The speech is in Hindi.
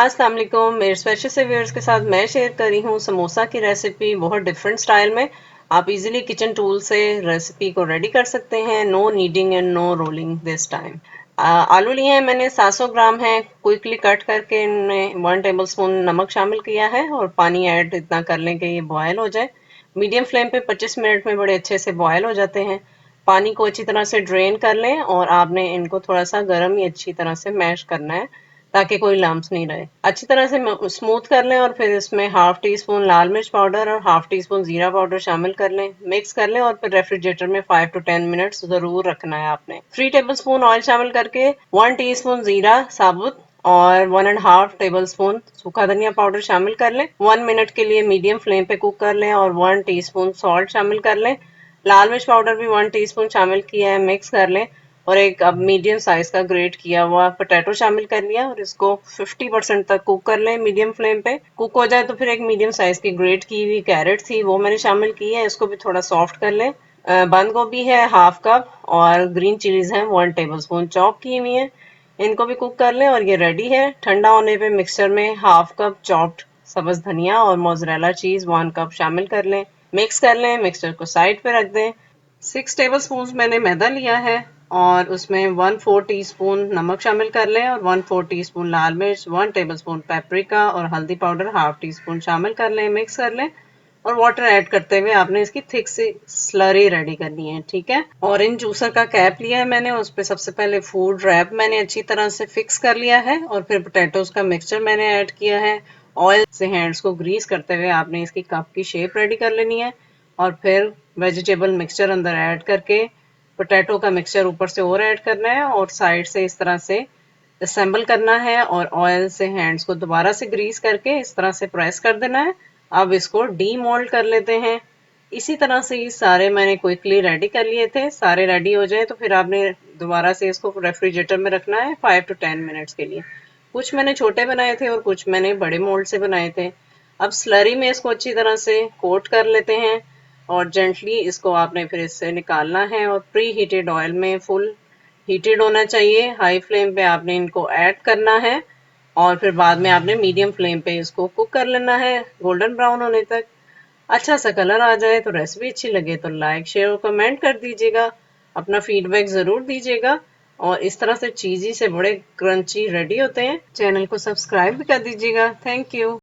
अस्सलाम वालेकुम। मेरे स्पेशल से व्यूअर्स के साथ मैं शेयर कर रही हूँ समोसा की रेसिपी बहुत डिफरेंट स्टाइल में। आप इजीली किचन टूल से रेसिपी को रेडी कर सकते हैं। No kneading and no rolling this time. आलू लिए हैं मैंने 700 ग्राम हैं, क्विकली कट करके इनमें 1 टेबलस्पून नमक शामिल किया है और पानी ऐड इतना कर लें कि ये बॉयल हो जाए। मीडियम फ्लेम पे 25 मिनट में बड़े अच्छे से बॉयल हो जाते हैं। पानी को अच्छी तरह से ड्रेन कर लें और आपने इनको थोड़ा सा गर्म ही अच्छी तरह से मैश करना है ताकि कोई लम्स नहीं रहे। अच्छी तरह से स्मूथ कर लें और फिर इसमें हाफ टी स्पून लाल मिर्च पाउडर और हाफ टी स्पून जीरा पाउडर शामिल कर लें, मिक्स कर लें और फिर रेफ्रिजरेटर में 5 to 10 मिनट्स जरूर रखना है आपने। 3 टेबल स्पून ऑयल शामिल करके 1 टी स्पून जीरा साबुत और 1.5 टेबल स्पून सूखा धनिया पाउडर शामिल कर लें। 1 मिनट के लिए मीडियम फ्लेम पे कुक कर लें और 1 टी स्पून सॉल्ट शामिल कर लें। लाल मिर्च पाउडर भी 1 टीस्पून शामिल किया है, मिक्स कर लें और एक अब मीडियम साइज का ग्रेट किया हुआ पोटैटो शामिल कर लिया और इसको 50% तक कुक कर लें मीडियम फ्लेम पे। कुक हो जाए तो फिर एक मीडियम साइज की ग्रेट की हुई कैरेट थी वो मैंने शामिल की है, इसको भी थोड़ा सॉफ्ट कर लें। बंद गोभी है हाफ कप और ग्रीन चिलीज हैं 1 टेबल स्पून चॉप की हुई है, इनको भी कुक कर लें और ये रेडी है। ठंडा होने पे मिक्सचर में हाफ कप चॉप्ड सब्ज धनिया और मोज़रेला चीज 1 कप शामिल कर लें, मिक्स कर लें। मिक्सचर को साइड पे रख दें। 6 टेबल स्पून मैंने मैदा लिया है और उसमें 1/4 टीस्पून नमक शामिल कर लें और 1/4 टीस्पून लाल मिर्च, 1 टेबलस्पून पेपरिका और हल्दी पाउडर हाफ टी स्पून शामिल कर लें, मिक्स कर लें और वाटर ऐड करते हुए आपने इसकी थिक सी स्लरी रेडी करनी है। ठीक है। ऑरेंज जूसर का कैप लिया है मैंने, उस पर सबसे पहले फूड रैप मैंने अच्छी तरह से फिक्स कर लिया है और फिर पोटैटोज का मिक्सचर मैंने ऐड किया है। ऑयल से हैंड्स को ग्रीस करते हुए आपने इसकी कप की शेप रेडी कर लेनी है और फिर वेजिटेबल मिक्सचर अंदर ऐड करके पोटैटो का मिक्सचर ऊपर से और ऐड करना है और साइड से इस तरह से असेंबल करना है और ऑयल से हैंड्स को दोबारा से ग्रीस करके इस तरह से प्रेस कर देना है। अब इसको डी मोल्ड कर लेते हैं। इसी तरह से ये सारे मैंने क्विकली रेडी कर लिए थे। सारे रेडी हो जाए तो फिर आपने दोबारा से इसको रेफ्रिजरेटर में रखना है 5 to 10 मिनट्स के लिए। कुछ मैंने छोटे बनाए थे और कुछ मैंने बड़े मोल्ड से बनाए थे। अब स्लरी में इसको अच्छी तरह से कोट कर लेते हैं और जेंटली इसको आपने फिर इससे निकालना है और प्री हीटेड ऑयल में फुल हीटेड होना चाहिए। हाई फ्लेम पे आपने इनको ऐड करना है और फिर बाद में आपने मीडियम फ्लेम पे इसको कुक कर लेना है गोल्डन ब्राउन होने तक। अच्छा सा कलर आ जाए तो रेसिपी अच्छी लगे तो लाइक शेयर और कमेंट कर दीजिएगा। अपना फीडबैक ज़रूर दीजिएगा और इस तरह से चीज़ी से बड़े क्रंची रेडी होते हैं। चैनल को सब्सक्राइब भी कर दीजिएगा। Thank you.